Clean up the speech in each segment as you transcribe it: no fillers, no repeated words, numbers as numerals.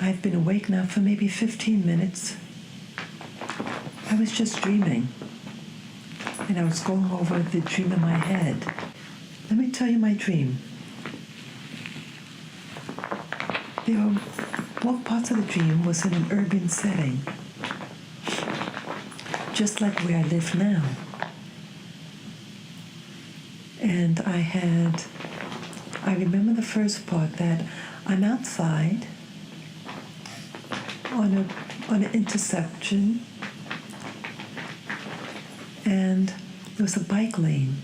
I've been awake now for maybe 15 minutes. I was just dreaming, and I was going over the dream in my head. Let me tell you my dream. Both parts of the dream was in an urban setting, just like where I live now. And I remember the first part that I'm outside on an intersection, and there was a bike lane,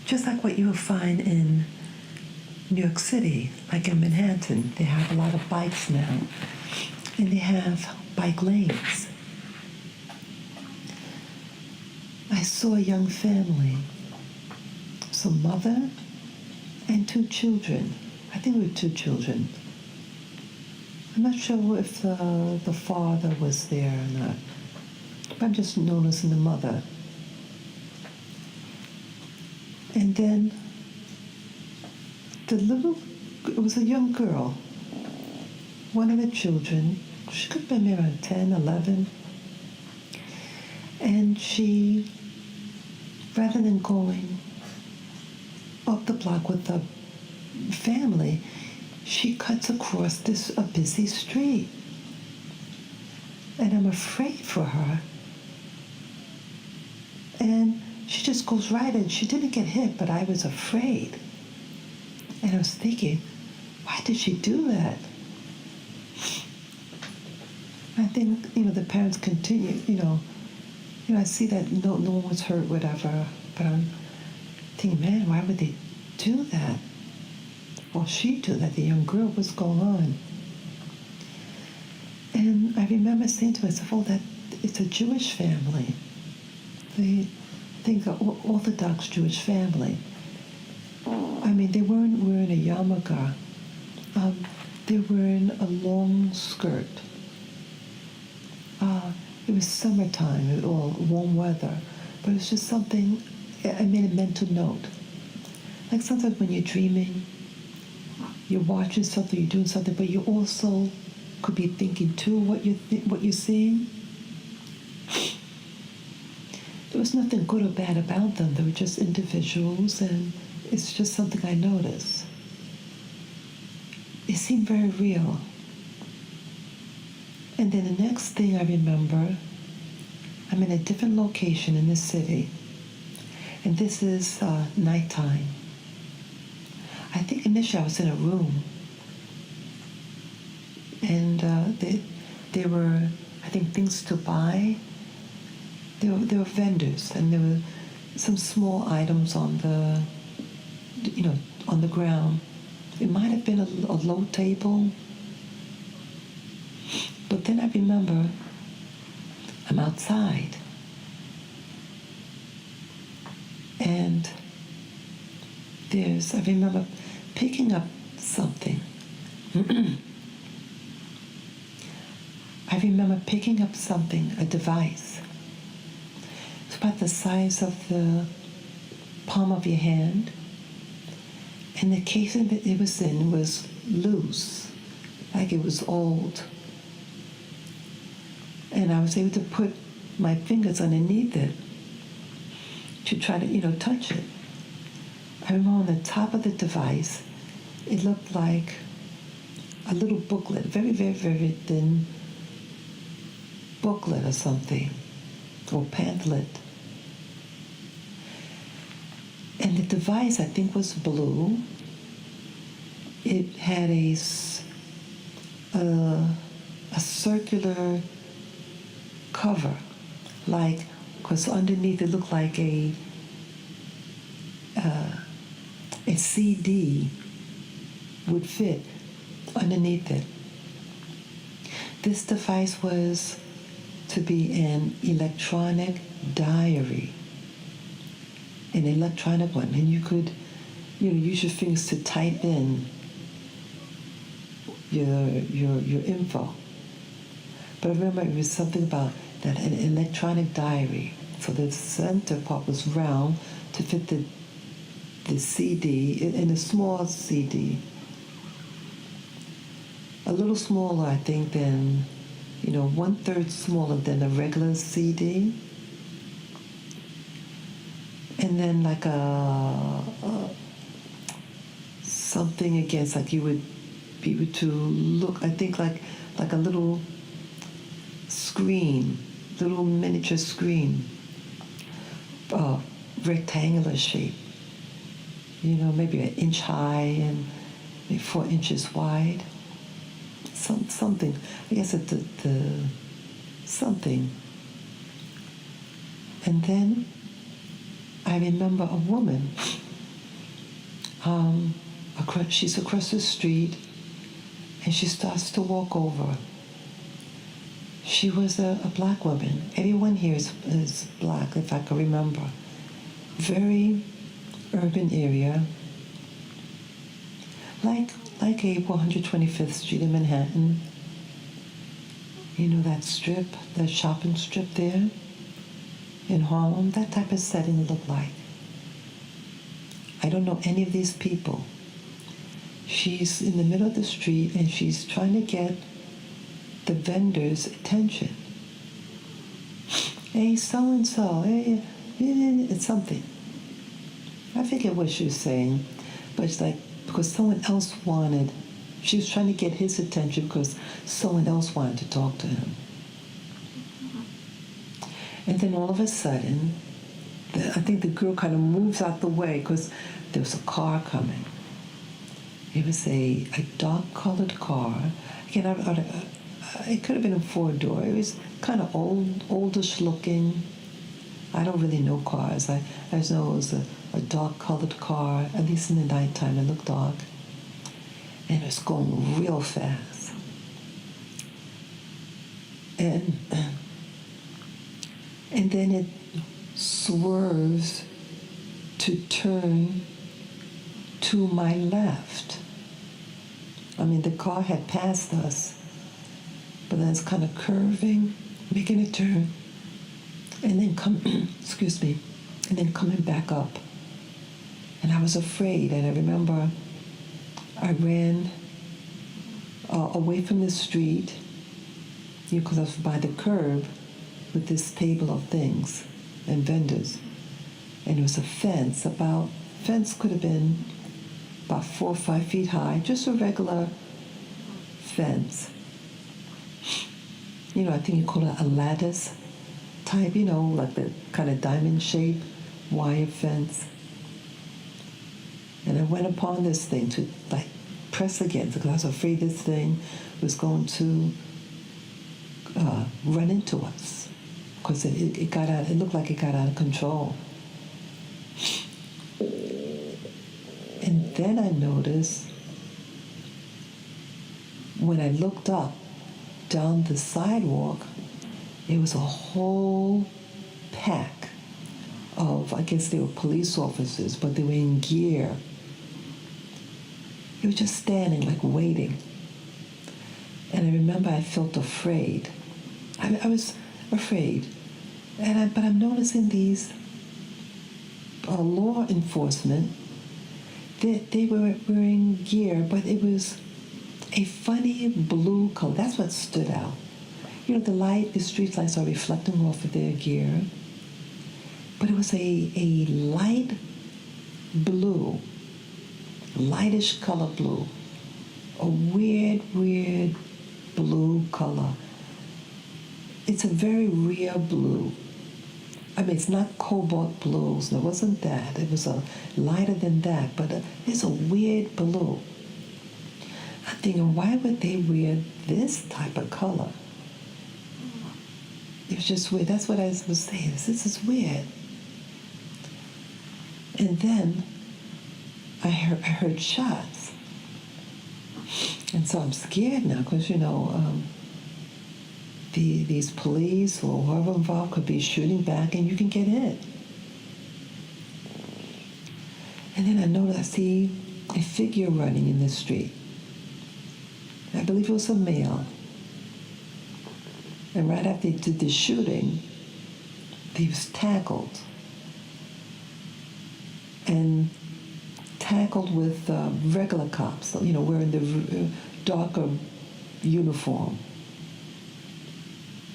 just like what you would find in New York City, like in Manhattan. They have a lot of bikes now, and they have bike lanes. I saw a young family, a mother and 2 children. I think we were 2 children. I'm not sure if the father was there or not, but I'm just noticing the mother. And then it was a young girl, one of the children. She could have been around 10, 11. And she, rather than going up the block with the family, she cuts across a busy street. And I'm afraid for her. And she just goes right in. She didn't get hit, but I was afraid. And I was thinking, why did she do that? I think, the parents continue, I see that no one was hurt, whatever, but I'm thinking, man, why would they do that? Well, she do that, the young girl, what's going on? And I remember saying to myself, that it's a Jewish family. They think an Orthodox Jewish family. I mean, they weren't wearing a yarmulke. They were wearing a long skirt. It was summertime, or warm weather, but it was just something, I made a mental note. Like sometimes when you're dreaming, you're watching something, you're doing something, but you also could be thinking too what you're seeing. There was nothing good or bad about them. They were just individuals, and it's just something I noticed. It seemed very real. And then the next thing I remember, I'm in a different location in the city, and this is nighttime. I think initially I was in a room, and there were, I think, things to buy. There were vendors, and there were some small items on the ground. It might have been a low table. But then I remember I'm outside, and I remember picking up something. I remember picking up something, a device. It's about the size of the palm of your hand, and the casing that it was in was loose, like it was old. And I was able to put my fingers underneath it to try to, touch it. I remember on the top of the device, it looked like a little booklet, very, very, very thin booklet or something, or pamphlet. And the device, I think, was blue. It had a circular cover, because underneath it looked like a CD would fit underneath it. This device was to be an electronic diary, an electronic one, and you could, use your fingers to type in your info. But I remember it was something about that, an electronic diary. So the center part was round to fit the CD in a small CD. a little smaller, I think, than, 1/3 smaller than a regular CD. And then like a something against, like you would be able to look, I think like a little screen, little miniature screen, rectangular shape, maybe an inch high and maybe 4 inches wide. Something, I guess the something. And then I remember a woman, she's across the street, and she starts to walk over. She was a black woman. Everyone here is black, if I can remember. Very urban area, like a 125th Street in Manhattan. That strip, that shopping strip there in Harlem, that type of setting it looked like. I don't know any of these people. She's in the middle of the street and she's trying to get the vendor's attention. Hey, so-and-so, hey, it's something. I forget what she was saying, but it's like, because someone else she was trying to get his attention because someone else wanted to talk to him. And then all of a sudden, I think the girl kind of moves out the way because there was a car coming. It was a dark-colored car. Again, it could have been a four-door. It was kind of oldish looking. I don't really know cars. I just know it was a dark-colored car, at least in the nighttime. It looked dark. And it was going real fast. And then it swerves to turn to my left. I mean, the car had passed us, but then it's kind of curving, making a turn, and then and then coming back up. And I was afraid, and I remember I ran away from the street, because I was by the curb with this table of things and vendors. And it was a fence could have been about 4 or 5 feet high, just a regular fence. I think you call it a lattice type, like the kind of diamond shape wire fence. And I went upon this thing to press against it because I was afraid this thing was going to run into us because it got out. It looked like it got out of control. And then I noticed when I looked up down the sidewalk, it was a whole pack of, I guess they were police officers, but they were in gear. They were just standing, waiting. And I remember I felt afraid. I was afraid. But I'm noticing these law enforcement, they were wearing gear, but it was a funny blue color. That's what stood out. The street lights are reflecting off of their gear. But it was a light blue, lightish color blue. A weird blue color. It's a very rare blue. I mean, it's not cobalt blues. It wasn't that. It was a lighter than that, but it's a weird blue. I'm thinking, why would they wear this type of color? It was just weird. That's what I was saying. This is weird. And then I heard shots. And so I'm scared now because, these police or whoever involved could be shooting back and you can get hit. And then I noticed I see a figure running in the street. I believe it was a male. And right after they did the shooting, he was tackled. And tackled with regular cops, wearing the darker uniform.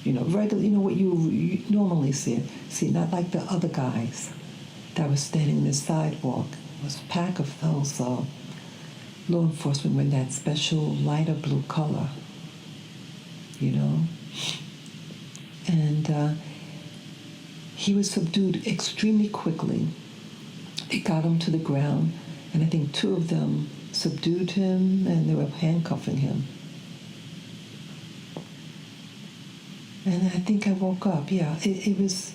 Regular, what you normally see. See, not like the other guys that were standing in the sidewalk. It was a pack of those law enforcement with that special lighter blue color, And he was subdued extremely quickly. They got him to the ground, and I think two of them subdued him, and they were handcuffing him. And I think I woke up. Yeah, it was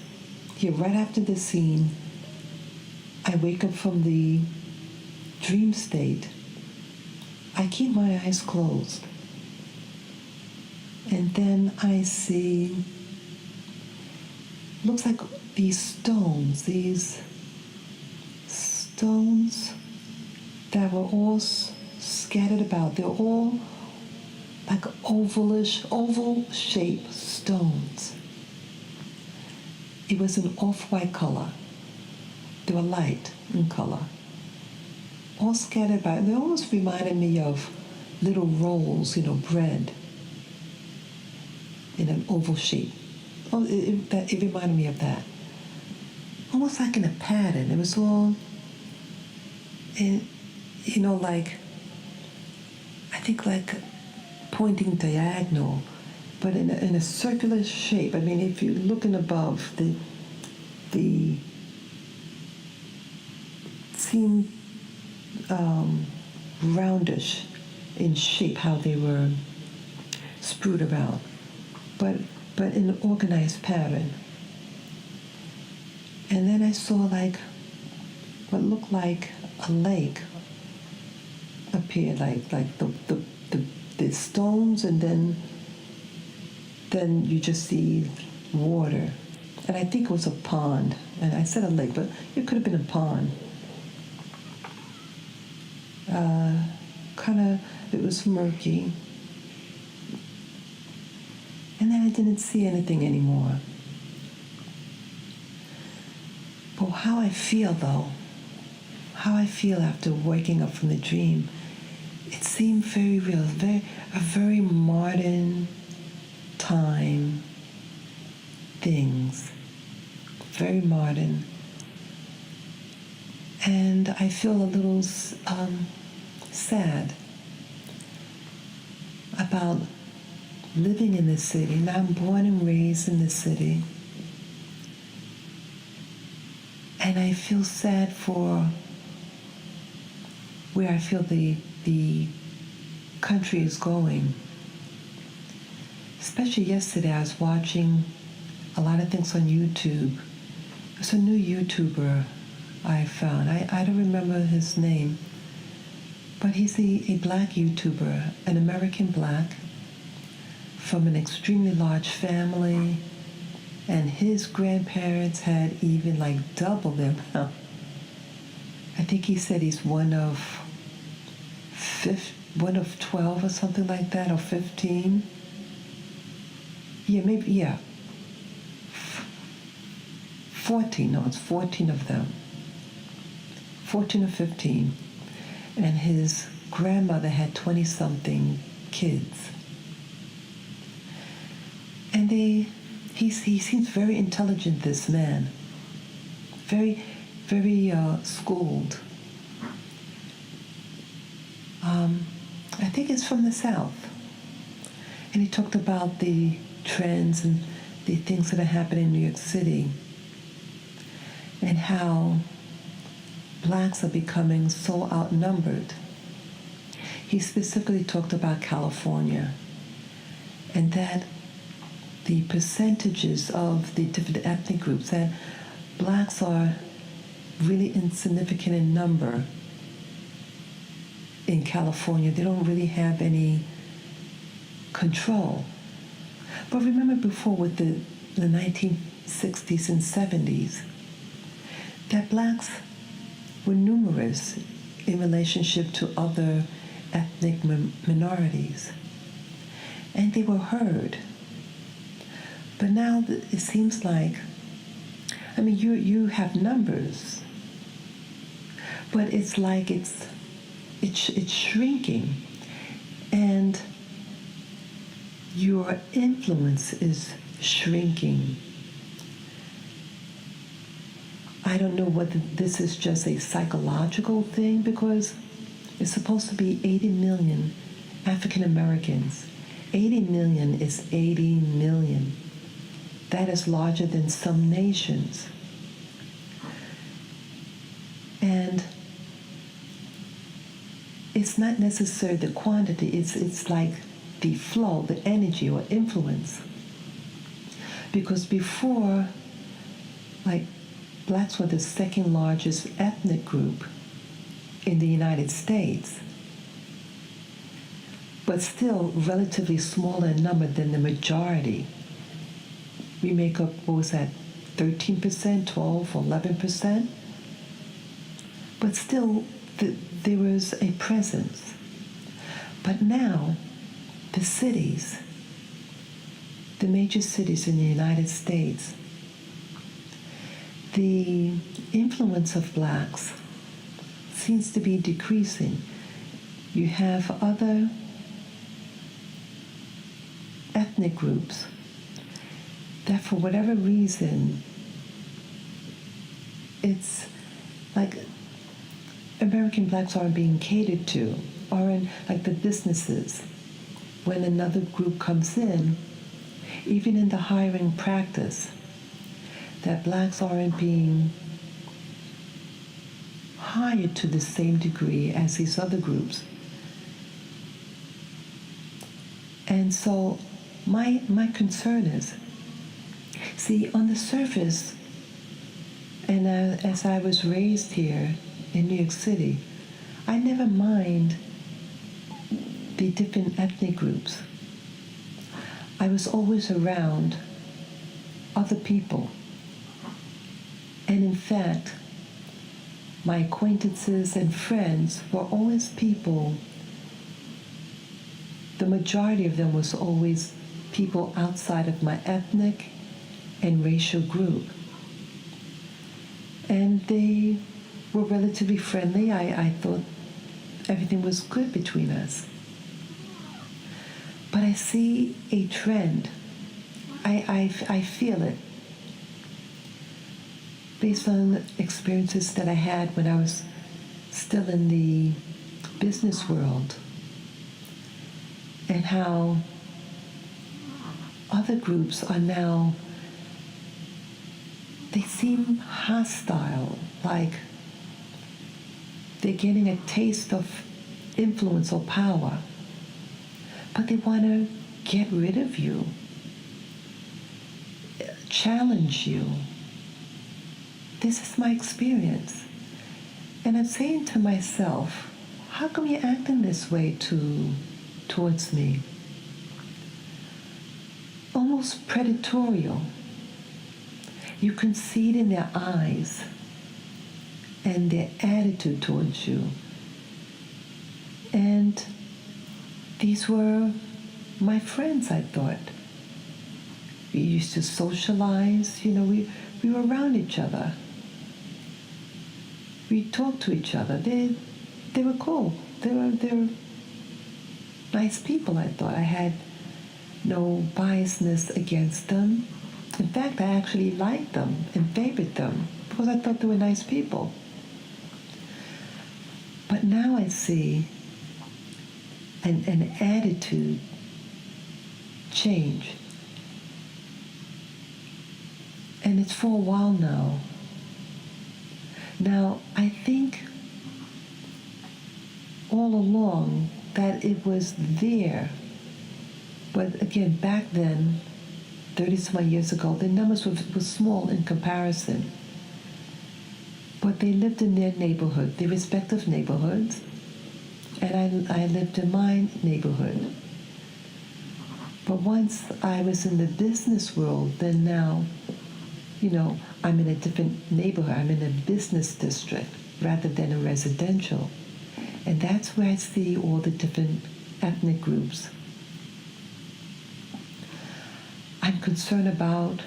right after the scene. I wake up from the dream state. I keep my eyes closed. And then I see, looks like these stones that were all scattered about. They're all like oval-shaped stones. It was an off-white color. They were light in color. All scattered about. They almost reminded me of little rolls, bread in an oval shape. Oh, it reminded me of that. Almost like in a pattern. It was all, I think like pointing diagonal, but in a circular shape. I mean, if you're looking above, the seemed roundish in shape, how they were sprued about, but in an organized pattern. And then I saw like what looked like a lake appear, like the stones, and then you just see water. And I think it was a pond. And I said a lake, but it could have been a pond. It was murky. And then I didn't see anything anymore. But how I feel after waking up from the dream, it seemed very real, a very modern time things, very modern. And I feel a little sad about living in this city. Now I'm born and raised in this city. And I feel sad for where I feel the country is going. Especially yesterday, I was watching a lot of things on YouTube. There's a new YouTuber I found. I don't remember his name, but he's a black YouTuber, an American black, from an extremely large family, and his grandparents had even like double their amount. I think he said he's one of 12 or something like that, or 15. Yeah, maybe, yeah. 14, no, it's 14 of them. 14 or 15. And his grandmother had 20-something kids. And he seems very intelligent, this man. Very, very schooled. I think it's from the South. And he talked about the trends and the things that are happening in New York City, and how blacks are becoming so outnumbered. He specifically talked about California, and that the percentages of the different ethnic groups, that blacks are really insignificant in number in California. They don't really have any control. But remember before, with the 1960s and 70s, that blacks were numerous in relationship to other ethnic minorities, and they were heard. But now it seems like, I mean, you have numbers, but it's like it's shrinking. And your influence is shrinking. I don't know whether this is just a psychological thing, because it's supposed to be 80 million African Americans. 80 million is 80 million. That is larger than some nations. And it's not necessarily the quantity, it's like the flow, the energy or influence. Because before, like, blacks were the second largest ethnic group in the United States, but still relatively smaller in number than the majority. We make up, what was that, 13%, 12, 11%? But still, there was a presence. But now, the cities, the major cities in the United States, the influence of blacks seems to be decreasing. You have other ethnic groups that, for whatever reason, it's like American blacks aren't being catered to, or in like the businesses. When another group comes in, even in the hiring practice, that blacks aren't being hired to the same degree as these other groups. And so my concern is, see, on the surface, and as I was raised here in New York City, I never mind the different ethnic groups. I was always around other people. And in fact, my acquaintances and friends were always people, the majority of them was always people outside of my ethnic and racial group. And they were relatively friendly. I thought everything was good between us. But I see a trend. I feel it based on experiences that I had when I was still in the business world, and how other groups are now, they seem hostile, like they're getting a taste of influence or power, but they want to get rid of you, challenge you. This is my experience. And I'm saying to myself, how come you're acting this way towards me? Almost predatorial. You can see it in their eyes and their attitude towards you. And these were my friends, I thought. We used to socialize, we were around each other. We talked to each other. They were cool. They were nice people, I thought. I had no biasness against them. In fact, I actually liked them and favored them because I thought they were nice people. But now I see an attitude change. And it's for a while now. Now, I think all along that it was there. But again, back then, 30-some years ago, the numbers were small in comparison. But they lived in their neighborhood, their respective neighborhoods, and I lived in my neighborhood. But once I was in the business world, then now, I'm in a different neighborhood. I'm in a business district rather than a residential. And that's where I see all the different ethnic groups. I'm concerned about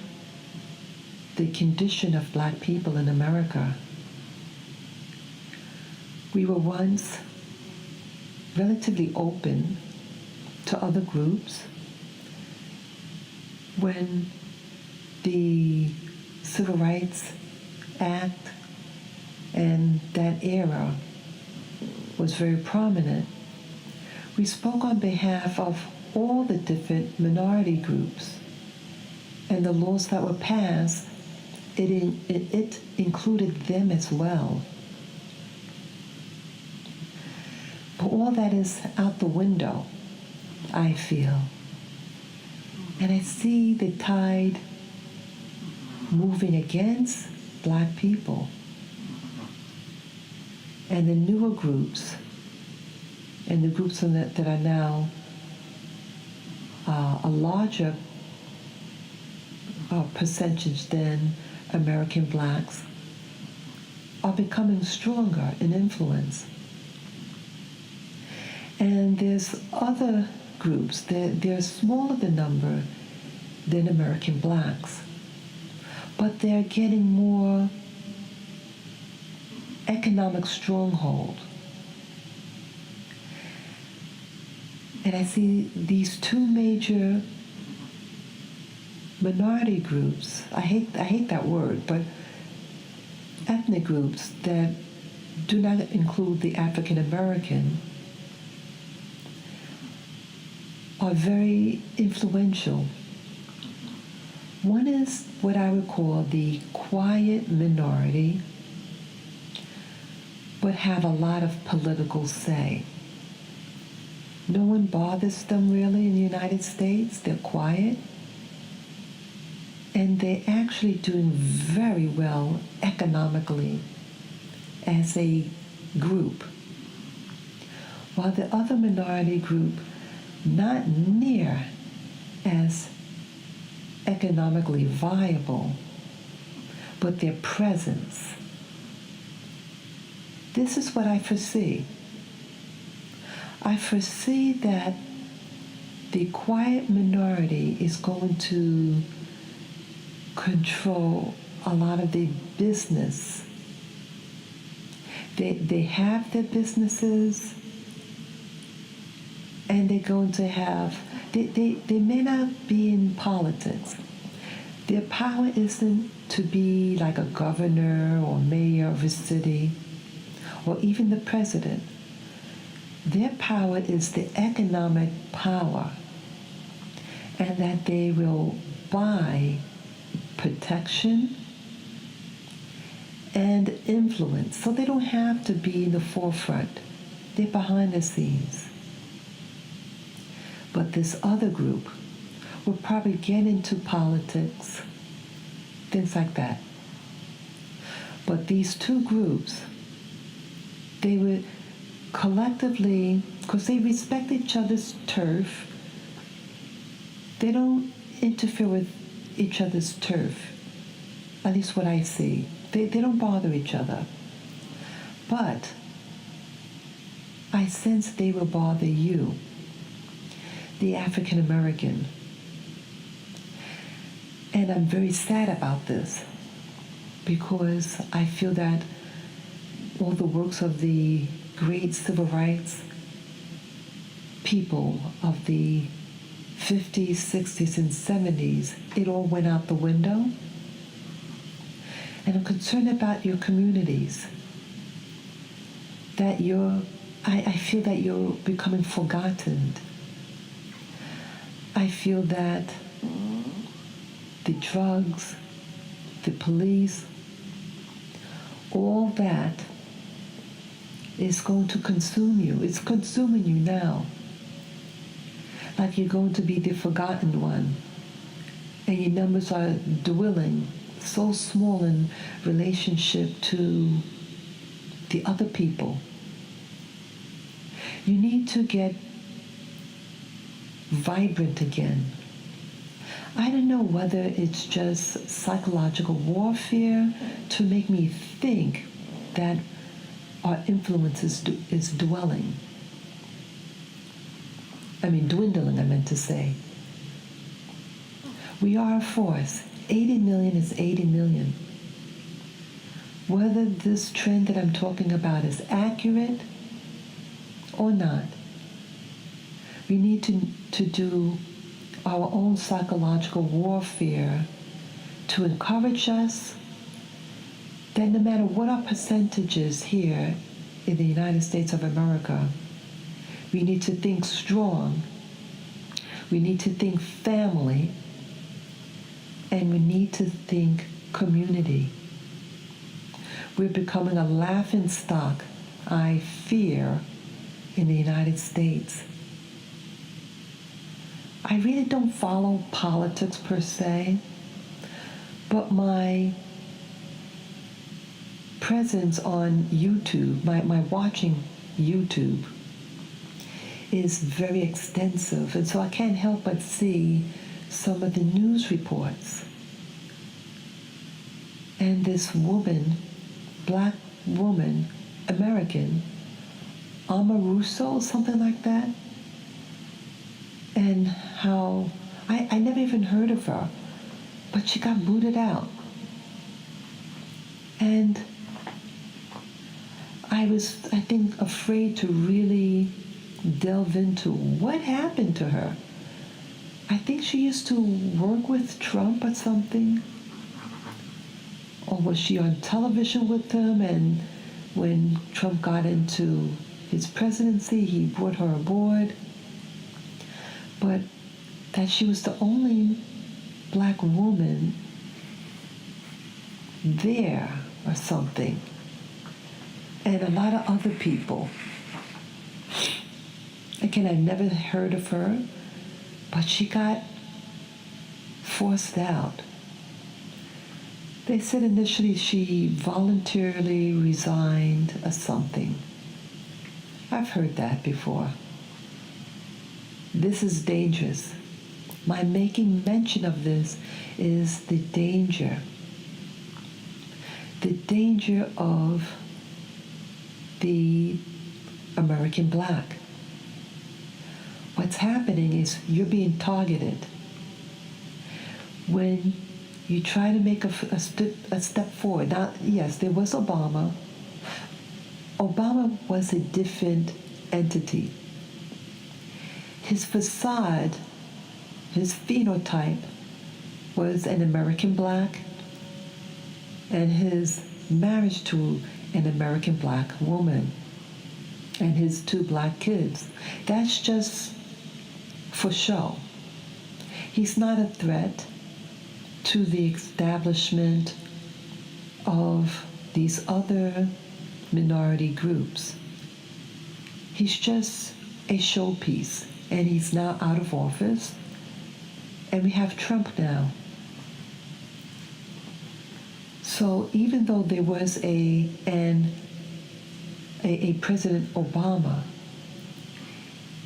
the condition of black people in America. We were once relatively open to other groups. when the Civil Rights Act and that era was very prominent, we spoke on behalf of all the different minority groups, and the laws that were passed, it included them as well. But all that is out the window, I feel. And I see the tide moving against Black people. And the newer groups, and the groups that are now a larger percentage than American Blacks, are becoming stronger in influence. And there's other groups, they're smaller in number than American Blacks, but they're getting more economic stronghold. And I see these two major minority groups, I hate that word, but ethnic groups that do not include the African American, are very influential. One is what I would call the quiet minority, but have a lot of political say. No one bothers them really in the United States. They're quiet. And they're actually doing very well economically as a group. While the other minority group, not near as economically viable, but their presence. This is what I foresee. I foresee that the quiet minority is going to control a lot of the business. They have their businesses, and they're going to have, they may not be in politics. Their power isn't to be like a governor or mayor of a city, or even the president. Their power is the economic power, and that they will buy protection and influence. So they don't have to be in the forefront. They're behind the scenes. But this other group will probably get into politics, things like that. But these two groups, they would collectively, because they respect each other's turf, they don't interfere with each other's turf, at least what I see. They don't bother each other. But I sense they will bother you, the African American. And I'm very sad about this, because I feel that all the works of the great civil rights people of the 50s, 60s, and 70s, it all went out the window. And I'm concerned about your communities, that I feel that you're becoming forgotten. I feel that the drugs, the police, all that is going to consume you. It's consuming you now. Like you're going to be the forgotten one. And your numbers are dwindling, so small in relationship to the other people. You need to get vibrant again. I don't know whether it's just psychological warfare to make me think that our influence is dwindling, I meant to say. We are a force. 80 million is 80 million. Whether this trend that I'm talking about is accurate or not, we need to do our own psychological warfare to encourage us that no matter what our percentages here in the United States of America, we need to think strong, we need to think family, and we need to think community. We're becoming a laughingstock, I fear, in the United States. I really don't follow politics per se, but my presence on YouTube, my watching YouTube, is very extensive, and so I can't help but see some of the news reports. And this woman, black woman, American, Alma Russo, something like that, and how I never even heard of her, but she got booted out. And I was, I think, afraid to really delve into what happened to her. I think she used to work with Trump or something. Or was she on television with him, and when Trump got into his presidency, he brought her aboard? But that she was the only black woman there or something. And a lot of other people. Again, I never heard of her, but she got forced out. They said initially she voluntarily resigned or something. I've heard that before. This is dangerous. My making mention of this is the danger. The danger of the American black. What's happening is you're being targeted. When you try to make a step forward. Now, yes, there was Obama. Obama was a different entity. His facade, his phenotype was an American black, and his marriage to an American black woman, and his 2 black kids. That's just for show. He's not a threat to the establishment of these other minority groups. He's just a showpiece, and he's now out of office, and we have Trump now. So even though there was a President Obama,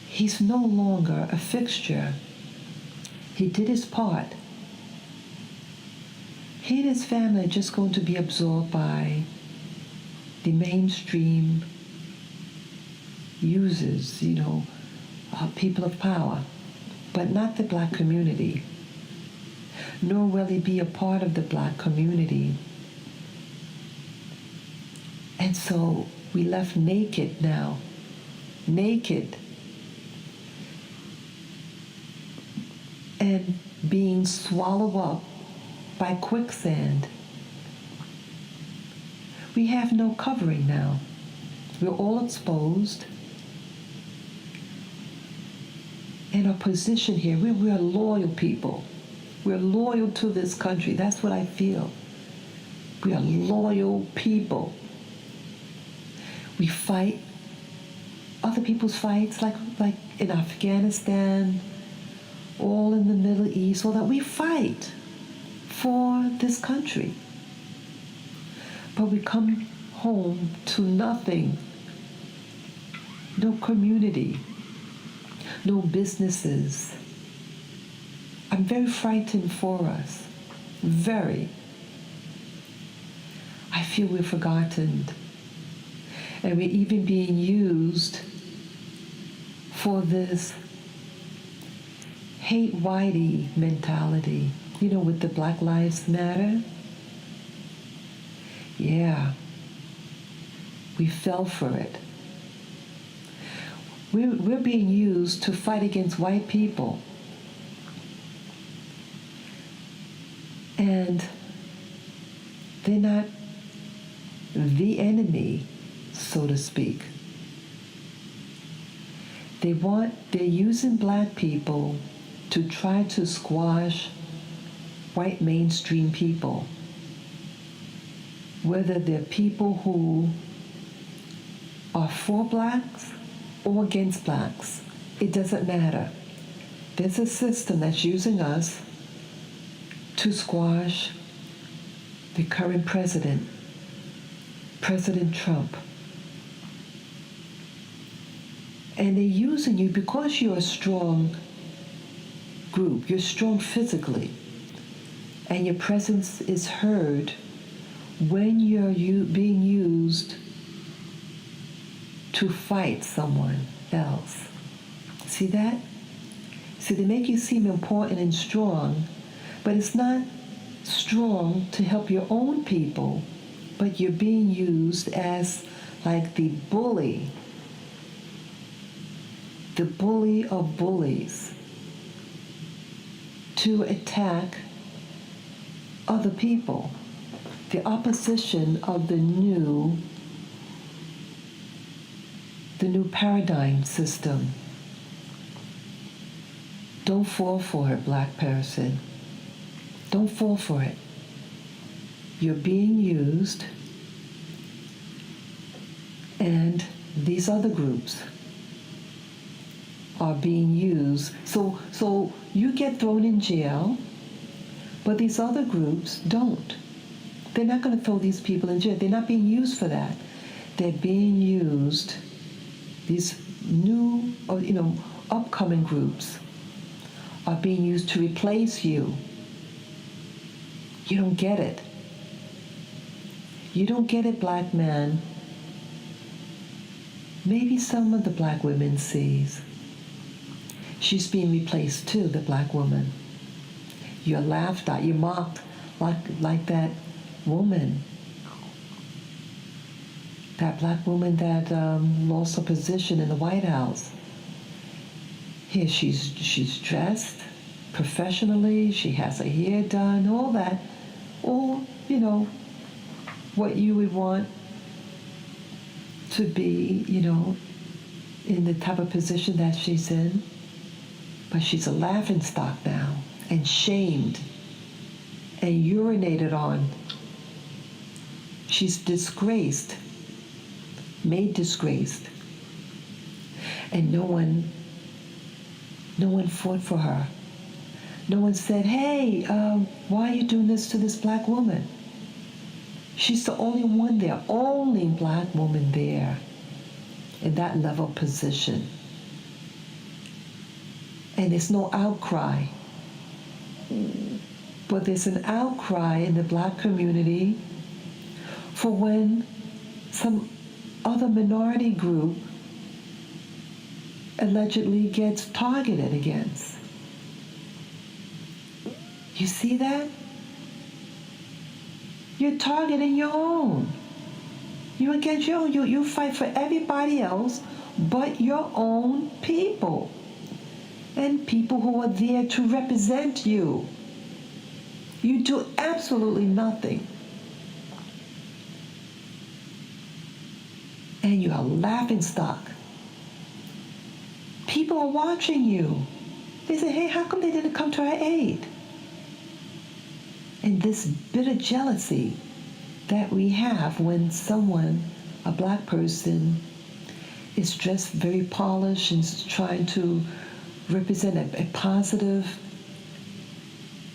he's no longer a fixture. He did his part. He and his family are just going to be absorbed by the mainstream users, people of power, but not the black community. Nor will he be a part of the black community. And so we left naked now. Naked. And being swallowed up by quicksand. We have no covering now. We're all exposed. And our position here, we're loyal people. We're loyal to this country. That's what I feel. We are loyal people. We fight other people's fights, like in Afghanistan, all in the Middle East, all that. We fight for this country. But we come home to nothing. No community. No businesses. I'm very frightened for us. Very. I feel we're forgotten. And we're even being used for this hate whitey mentality, with the Black Lives Matter. Yeah, we fell for it. We're being used to fight against white people. And they're not the enemy, so to speak. They're using black people to try to squash white mainstream people. Whether they're people who are for blacks or against blacks, it doesn't matter. There's a system that's using us to squash the current president, President Trump. And they're using you because you're a strong group, you're strong physically, and your presence is heard when you're being used to fight someone else. See that? See, they make you seem important and strong, but it's not strong to help your own people, but you're being used as like the bully of bullies to attack other people. The opposition of the new paradigm system. Don't fall for it, black person. Don't fall for it. You're being used, and these other groups are being used. So you get thrown in jail, but these other groups don't. They're not going to throw these people in jail. They're not being used for that. They're being used, these new, upcoming groups are being used to replace you. You don't get it. You don't get it, black man. Maybe some of the black women sees. She's being replaced too, the black woman. You're laughed at, you're mocked like that woman. That black woman that lost her position in the White House. Here she's dressed professionally, she has her hair done, all that. All, what you would want to be, in the type of position that she's in. But she's a laughingstock now, and shamed, and urinated on. She's disgraced, made disgraced. And no one fought for her. No one said, hey, why are you doing this to this black woman? She's the only one there, only black woman there in that level position. And there's no outcry. But there's an outcry in the black community for when some other minority group allegedly gets targeted against. You see that? You're targeting your own. You against your own. You fight for everybody else but your own people. And people who are there to represent you. You do absolutely nothing. And you're a laughingstock. People are watching you. They say, hey, how come they didn't come to our aid? And this bitter jealousy that we have when someone, a black person, is dressed very polished and is trying to represent a positive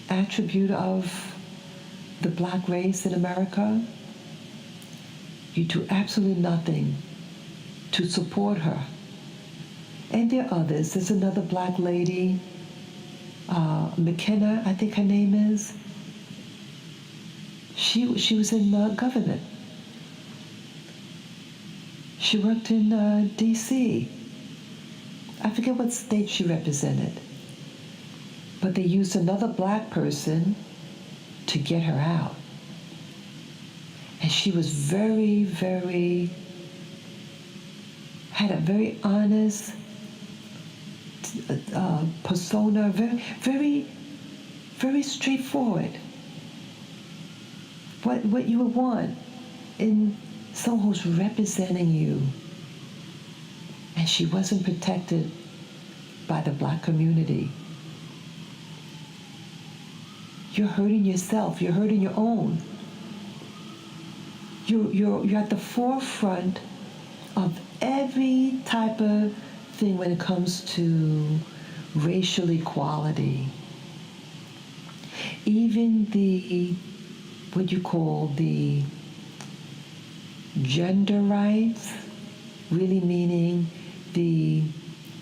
attribute of the black race in America, you do absolutely nothing to support her. And there are others. There's another black lady, McKenna, I think her name is. She was in government. She worked in D.C. I forget what state she represented. But they used another black person to get her out. And she was very, very, had a very honest persona, very, very, very straightforward. what you would want in someone who's representing you. And she wasn't protected by the black community. You're hurting yourself. You're hurting your own. You're at the forefront of every type of thing when it comes to racial equality. Even the, what you call the gender rights, really meaning the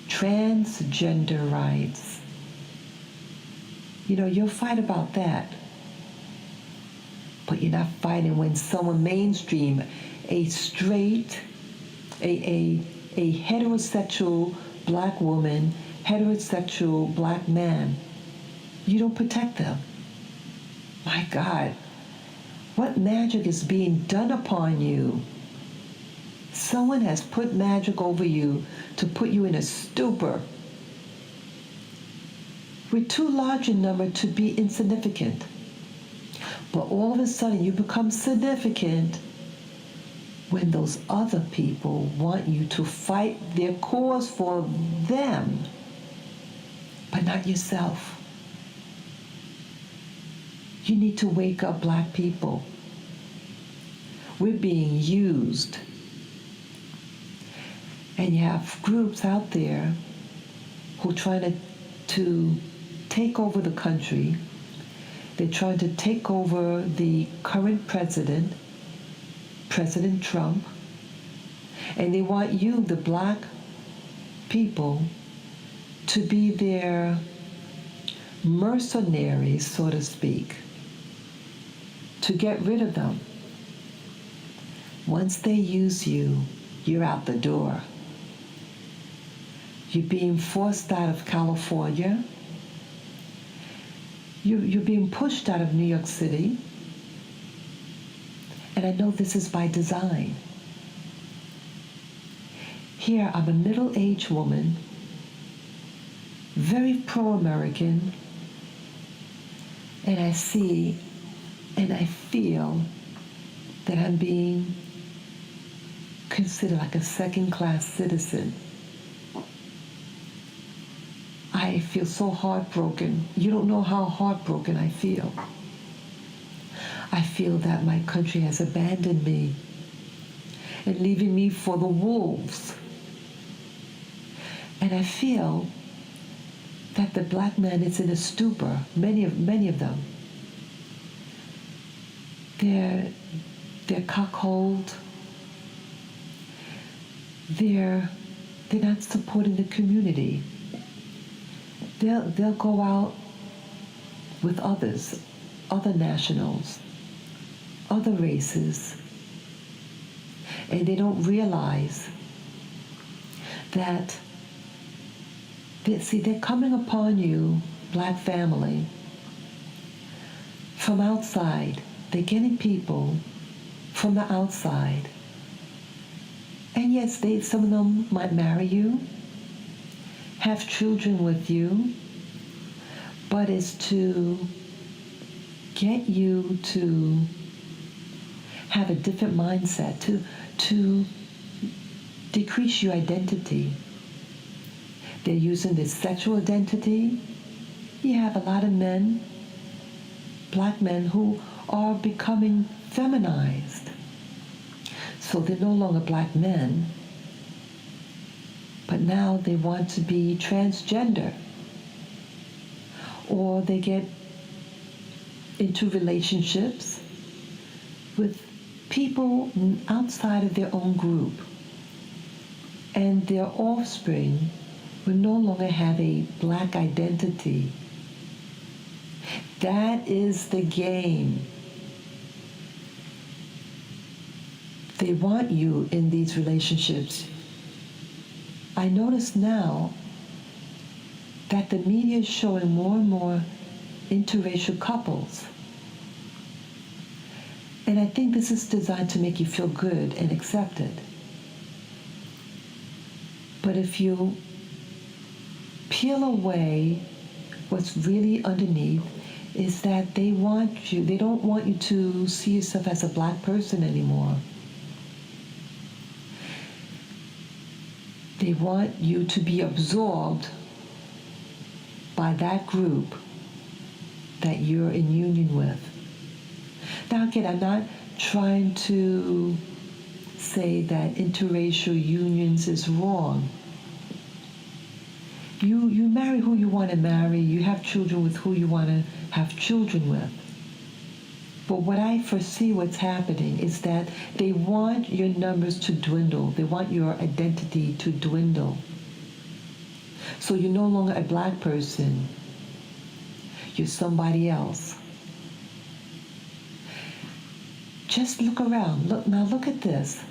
transgender rights. You'll fight about that. But you're not fighting when someone mainstream, a straight, a heterosexual black woman, heterosexual black man, you don't protect them. My God, what magic is being done upon you? Someone has put magic over you to put you in a stupor. We're too large in number to be insignificant. But all of a sudden you become significant when those other people want you to fight their cause for them, but not yourself. You need to wake up, black people. We're being used. And you have groups out there who are trying to take over the country. They're trying to take over the current president, President Trump, and they want you, the black people, to be their mercenaries, so to speak, to get rid of them. Once they use you, you're out the door. You're being forced out of California. You're being pushed out of New York City. And I know this is by design. Here, I'm a middle-aged woman, very pro-American, and I see and I feel that I'm being considered like a second-class citizen. I feel so heartbroken. You don't know how heartbroken I feel. I feel that my country has abandoned me and leaving me for the wolves. And I feel that the black man is in a stupor, many of them. They're cuckold. They're not supporting the community. They'll go out with others, other nationals, other races, and they don't realize that they're coming upon you, black family, from outside. They're getting people from the outside. And yes, some of them might marry you, have children with you, but it's to get you to have a different mindset, to decrease your identity. They're using this sexual identity. You have a lot of men, black men, who are becoming feminized. So they're no longer black men, but now they want to be transgender. Or they get into relationships with people outside of their own group, and their offspring will no longer have a black identity. That is the game. They want you in these relationships. I notice now that the media is showing more and more interracial couples. And I think this is designed to make you feel good and accepted. But if you peel away what's really underneath, is that they don't want you to see yourself as a black person anymore. They want you to be absorbed by that group that you're in union with. Now again, I'm not trying to say that interracial unions is wrong. You marry who you want to marry, you have children with who you want to have children with. But what I foresee what's happening is that they want your numbers to dwindle. They want your identity to dwindle. So you're no longer a black person. You're somebody else. Just look around. Look at this.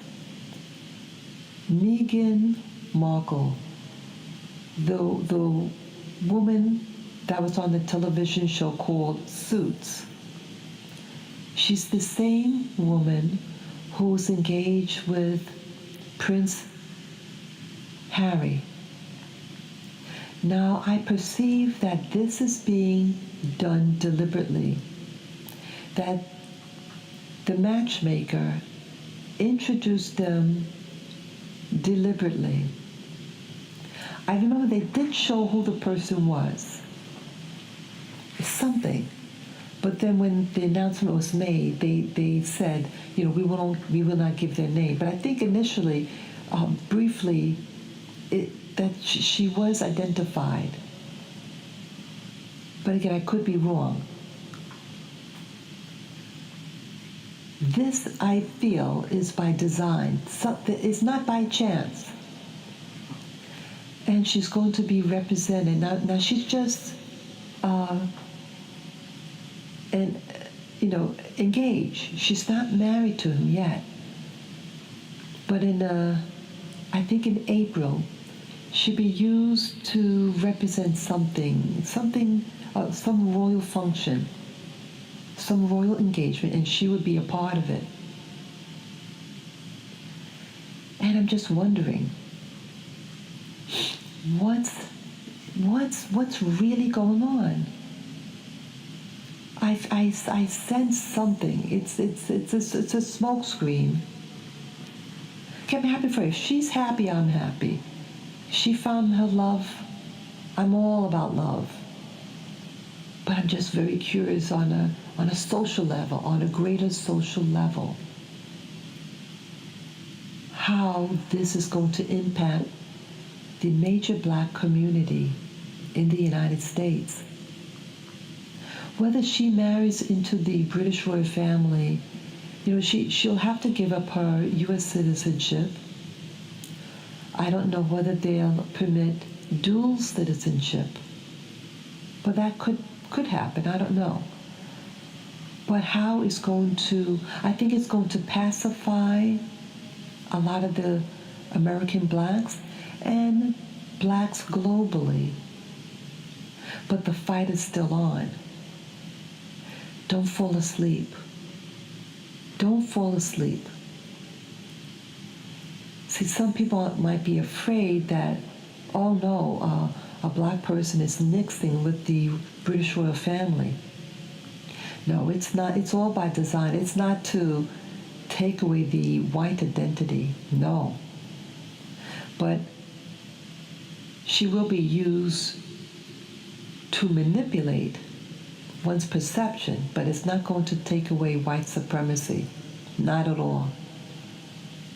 Meghan Markle, the woman that was on the television show called Suits. She's the same woman who's engaged with Prince Harry. Now, I perceive that this is being done deliberately, that the matchmaker introduced them deliberately. I remember they did show who the person was. Something. But then when the announcement was made, they said, we will not give their name. But I think initially, briefly, that she was identified. But again, I could be wrong. This, I feel, is by design. It's not by chance. And she's going to be represented. Now she's just engaged. She's not married to him yet. But I think in April, she'll be used to represent something, some royal function, some royal engagement, and she would be a part of it. And I'm just wondering, what's really going on? I sense something. It's a smoke screen. Okay, I'm happy for her. If she's happy, I'm happy. She found her love. I'm all about love. But I'm just very curious on a social level, on a greater social level, how this is going to impact the major black community in the United States. Whether she marries into the British royal family, she'll have to give up her U.S. citizenship. I don't know whether they'll permit dual citizenship, but that could happen. I don't know. But how it's going to, I think it's going to pacify a lot of the American blacks and blacks globally. But the fight is still on. Don't fall asleep. Don't fall asleep. See, some people might be afraid that, oh no, a black person is mixing with the British royal family. No, it's not. It's all by design. It's not to take away the white identity. No. But she will be used to manipulate one's perception, but it's not going to take away white supremacy. Not at all.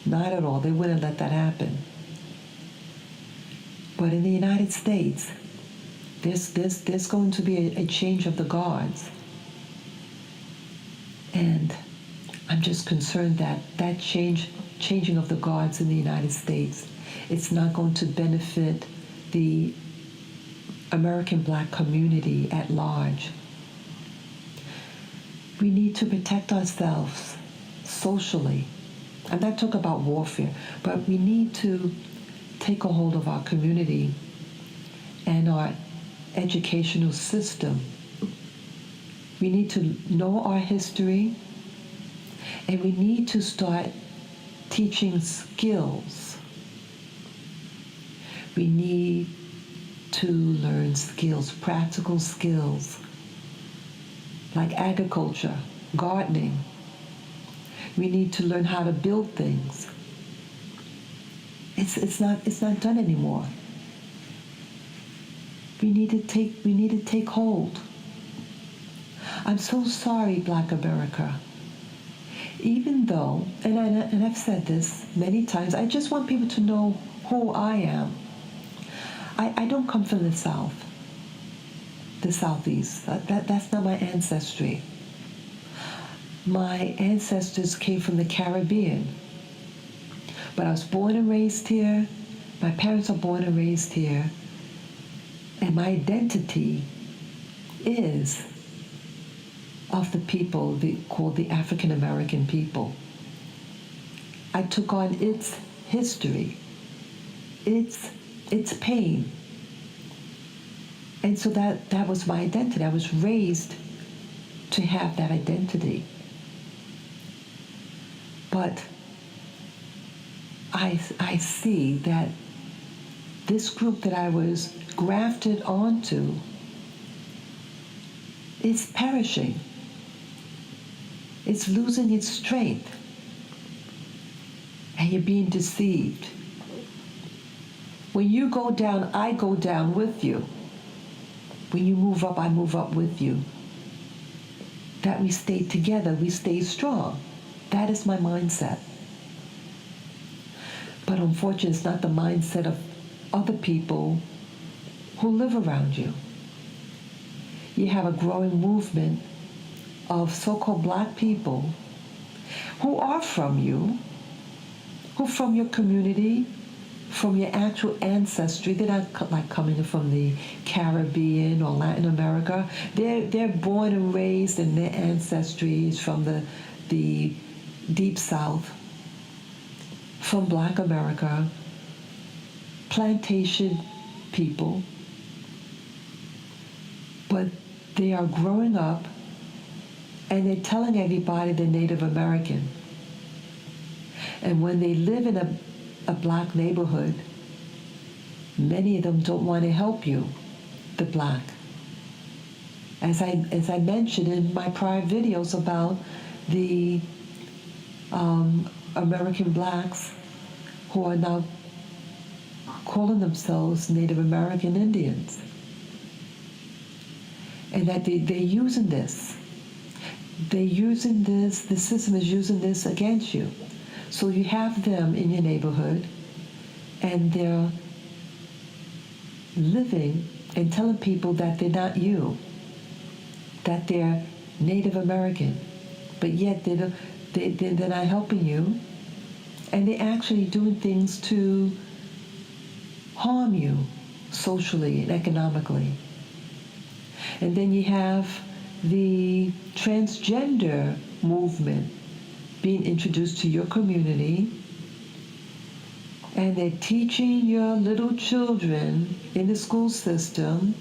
Not at all. They wouldn't let that happen. But in the United States, there's going to be a change of the guards. And I'm just concerned that changing of the guards in the United States, it's not going to benefit the American black community at large. We need to protect ourselves socially. I'm not talking about warfare, but we need to take a hold of our community and our educational system. We need to know our history, and we need to start teaching skills. We need to learn skills, practical skills, like agriculture, gardening. We need to learn how to build things. It's not done anymore. We need to take hold. I'm so sorry, Black America. Even though, and I've said this many times, I just want people to know who I am. I don't come from the South, the Southeast. That's not my ancestry. My ancestors came from the Caribbean. But I was born and raised here. My parents are born and raised here. And my identity is of the people called the African American people. I took on its history, its pain. And so that was my identity. I was raised to have that identity. But I see that this group that I was grafted onto is perishing. It's losing its strength. And you're being deceived. When you go down, I go down with you. When you move up, I move up with you. That we stay together, we stay strong. That is my mindset. But unfortunately, it's not the mindset of other people who live around you. You have a growing movement of so-called Black people who are from you, who from your community, from your actual ancestry. They're not like coming from the Caribbean or Latin America. They're born and raised, and their ancestry is from the Deep South, from Black America, plantation people. But they are growing up and they're telling everybody they're Native American. And when they live in a Black neighborhood, many of them don't want to help you, the Black. As I mentioned in my prior videos about the American Blacks who are now calling themselves Native American Indians. And that they're using this. They're using this, the system is using this against you. So you have them in your neighborhood, and they're living and telling people that they're not you, that they're Native American, but yet they're not helping you, and they're actually doing things to harm you socially and economically. And then you have the transgender movement being introduced to your community, and they're teaching your little children in the school system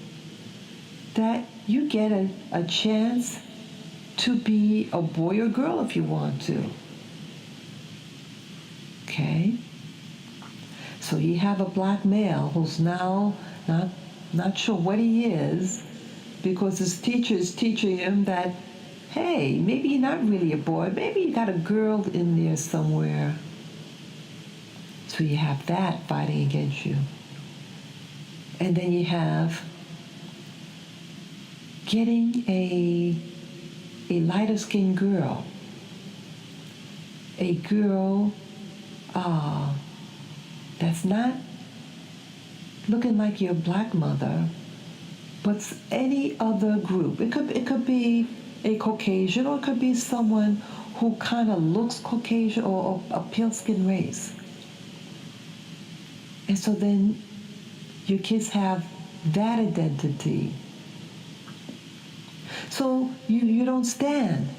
that you get a chance to be a boy or girl if you want to. Okay? So you have a Black male who's now not sure what he is, because his teacher is teaching him that, hey, maybe you're not really a boy, maybe you got a girl in there somewhere. So you have that fighting against you. And then you have getting a lighter skinned girl, a girl that's not looking like your Black mother, but any other group. It could be a Caucasian, or it could be someone who kind of looks Caucasian, or a pale skin race. And so then your kids have that identity. So you don't stand.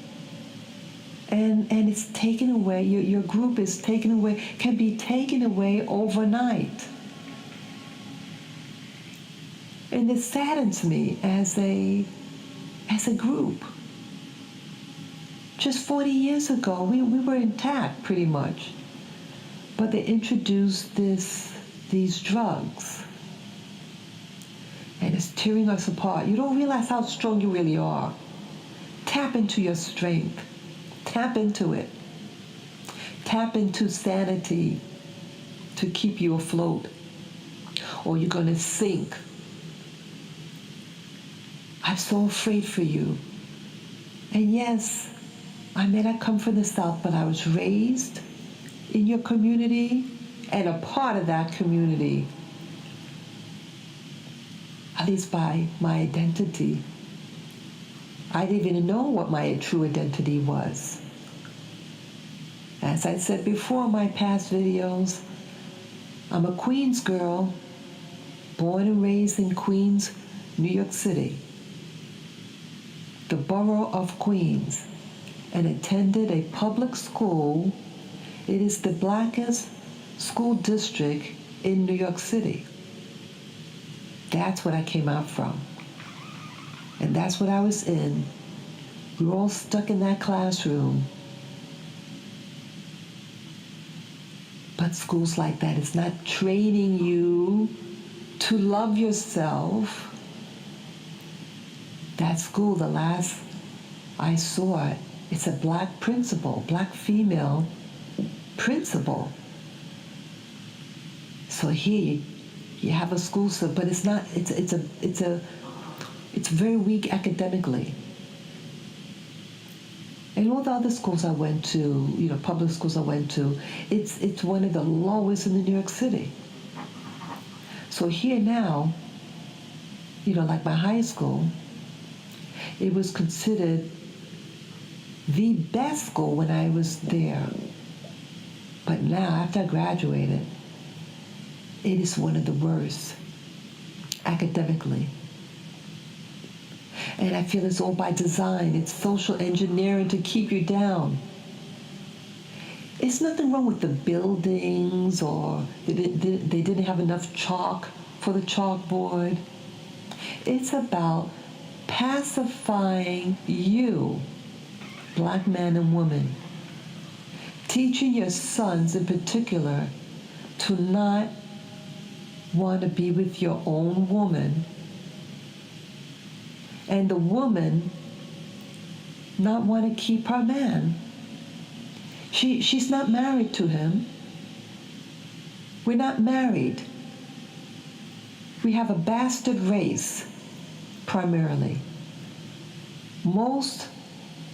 And it's taken away, your group is taken away, can be taken away overnight. And it saddens me as a group. Just 40 years ago, we were intact pretty much. But they introduced these drugs. And it's tearing us apart. You don't realize how strong you really are Tap into your strength. Tap into it. Tap into sanity to keep you afloat, or you're going to sink. I'm so afraid for you. And yes, I may not come from the South, but I was raised in your community and a part of that community, at least by my identity. I didn't even know what my true identity was. As I said before in my past videos, I'm a Queens girl, born and raised in Queens, New York City, the borough of Queens, and attended a public school. It is the blackest school district in New York City. That's what I came out from. And that's what I was in. We were all stuck in that classroom. But schools like that is not training you to love yourself. That school, the last I saw it, it's a black principal, black female principal. So here you have a school system, but it's not. It's very weak academically. And all the other schools I went to, public schools I went to, it's one of the lowest in New York City. So here now, like my high school, it was considered the best school when I was there. But now, after I graduated, it is one of the worst academically. And I feel it's all by design. It's social engineering to keep you down. It's nothing wrong with the buildings, or they didn't have enough chalk for the chalkboard. It's about pacifying you, black man and woman, teaching your sons in particular to not want to be with your own woman, and the woman not want to keep her man. She's not married to him. We're not married. We have a bastard race, primarily. Most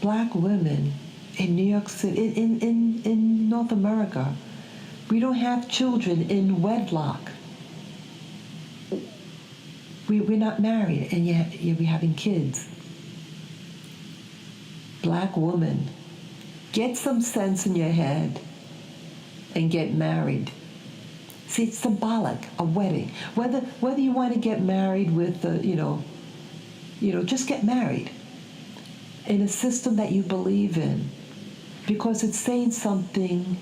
black women in New York City, in North America, we don't have children in wedlock. We're not married, and yet we're having kids. Black woman, get some sense in your head and get married. See, it's symbolic, a wedding. Whether you want to get married with, just get married in a system that you believe in, because it's saying something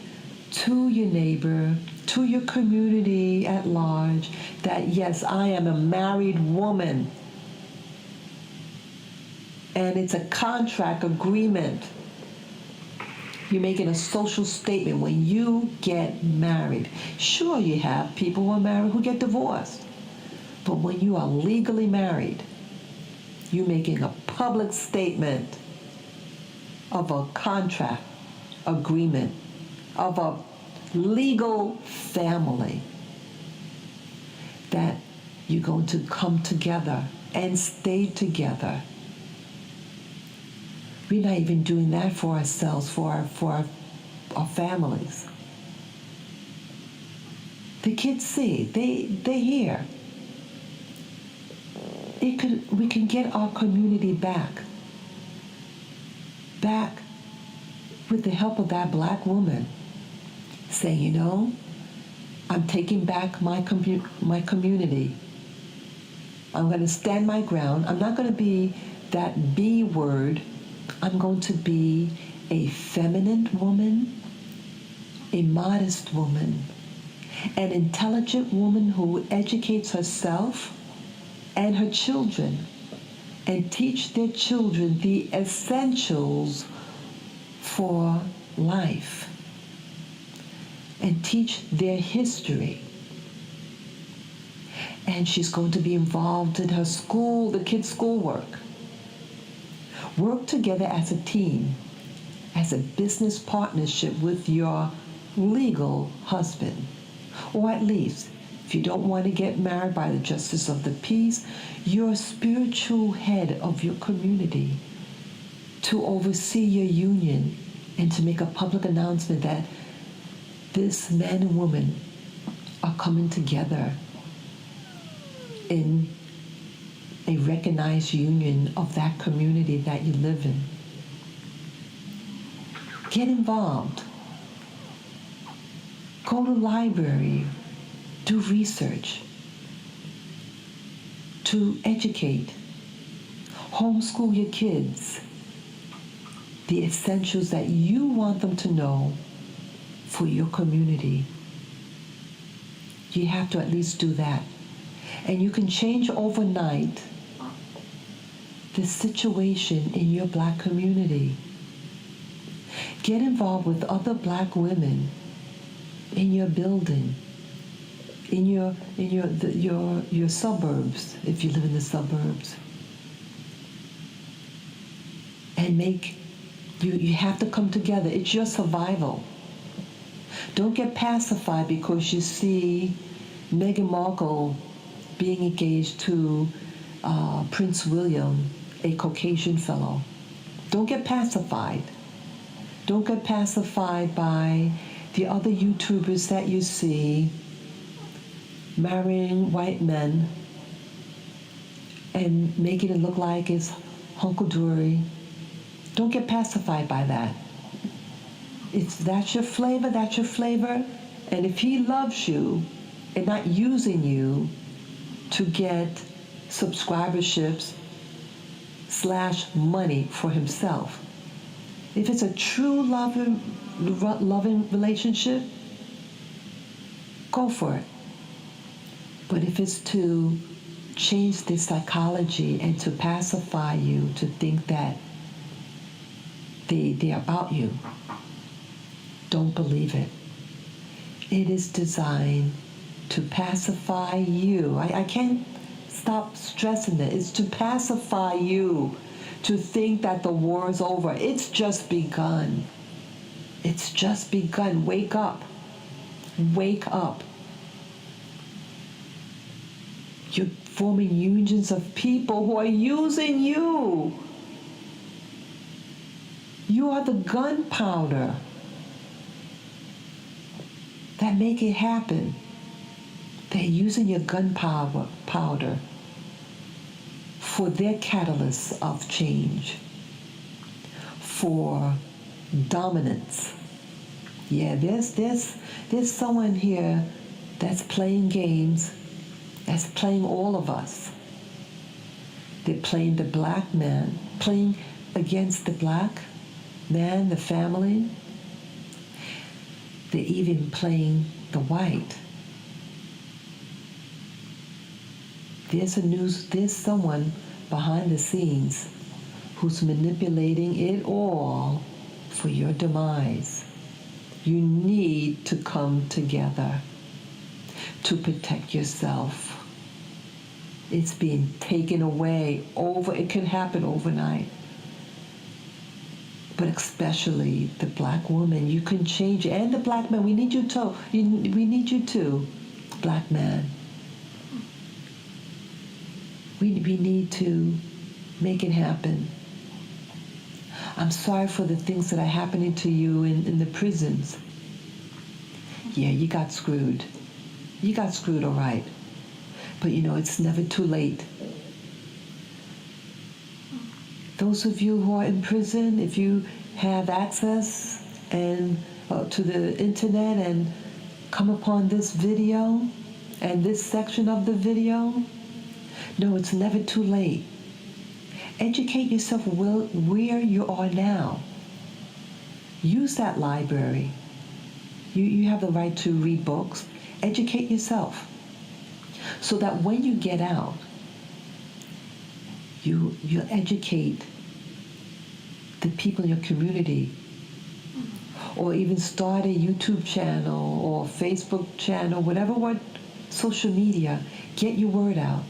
to your neighbor, to your community at large, that yes, I am a married woman. And it's a contract agreement. You're making a social statement when you get married. Sure, you have people who are married who get divorced. But when you are legally married, you're making a public statement of a contract agreement, of a legal family, that you're going to come together and stay together. We're not even doing that for ourselves, for our families. The kids see, they hear. We can get our community back with the help of that black woman, saying, I'm taking back my community. I'm going to stand my ground. I'm not going to be that B word. I'm going to be a feminine woman, a modest woman, an intelligent woman who educates herself and her children, and teach their children the essentials for life, and teach their history. And she's going to be involved in her school, the kids' schoolwork. Work together as a team, as a business partnership with your legal husband. Or at least, if you don't want to get married by the justice of the peace, your spiritual head of your community to oversee your union and to make a public announcement that this man and woman are coming together in a recognized union of that community that you live in. Get involved. Go to the library. Do research. To educate. Homeschool your kids. The essentials that you want them to know for your community. You have to at least do that. And you can change overnight the situation in your Black community. Get involved with other Black women in your building, in your suburbs, if you live in the suburbs. And you have to come together. It's your survival. Don't get pacified because you see Meghan Markle being engaged to Prince William, a Caucasian fellow. Don't get pacified. Don't get pacified by the other YouTubers that you see marrying white men and making it look like it's hunky-dory. Don't get pacified by that. If that's your flavor, that's your flavor. And if he loves you and not using you to get subscriberships / money for himself. If it's a true loving relationship, go for it. But if it's to change the psychology and to pacify you to think that they're about you, don't believe it. It is designed to pacify you. I can't stop stressing it. It's to pacify you, to think that the war is over. It's just begun. It's just begun. Wake up. Wake up. You're forming unions of people who are using you. You are the gunpowder that make it happen. They're using your gunpowder for their catalyst of change, for dominance. Yeah, there's someone here that's playing games, that's playing all of us. They're playing the Black man, playing against the Black man, the family. They're even playing the white. There's someone behind the scenes who's manipulating it all for your demise. You need to come together to protect yourself. It's being taken away it can happen overnight. But especially the Black woman, you can change it. And the Black man, we need you too, Black man. We need to make it happen. I'm sorry for the things that are happening to you in the prisons. Yeah, you got screwed. You got screwed, all right. But it's never too late. Those of you who are in prison, if you have access and to the internet and come upon this video and this section of the video, no, it's never too late. Educate yourself where you are now. Use that library. You have the right to read books. Educate yourself so that when you get out, you'll educate the people in your community, or even start a YouTube channel or Facebook channel, whatever social media. Get your word out.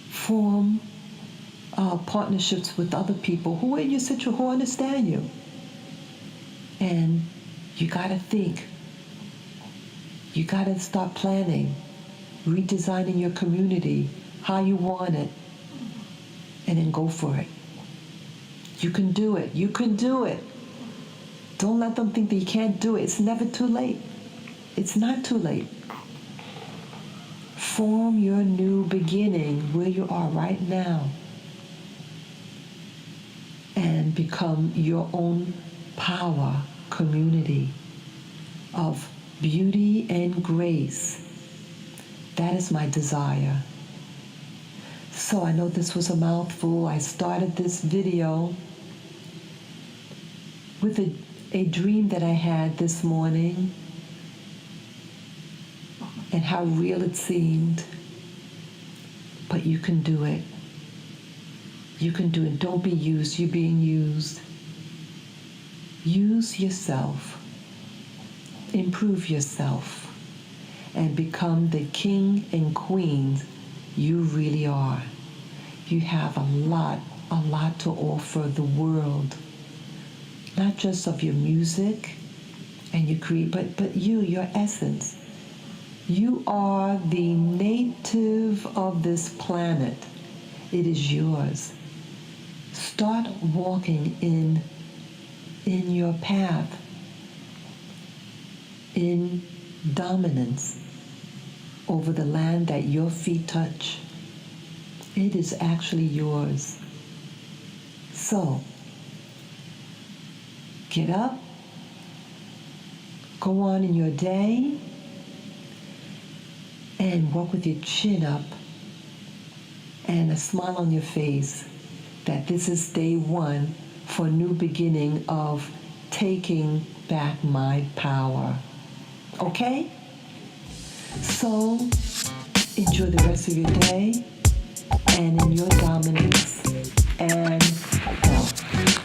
Form partnerships with other people who are in your situation, who understand you. And you got to think. You got to start planning, redesigning your community, how you want it, and then go for it. You can do it. You can do it. Don't let them think that you can't do it. It's never too late. It's not too late. Form your new beginning where you are right now and become your own power community of beauty and grace. That is my desire. So I know this was a mouthful. I started this video with a dream that I had this morning and how real it seemed. But you can do it. You can do it. Don't be used. You're being used. Use yourself. Improve yourself. And become the king and queen you really are. You have a lot to offer the world. Not just of your music and your creed, but your essence. You are the native of this planet. It is yours. Start walking in your path, in dominance over the land that your feet touch. It is actually yours. So, get up, go on in your day, and walk with your chin up and a smile on your face that this is day one for a new beginning of taking back my power. Okay? So, enjoy the rest of your day and in your dominance and health.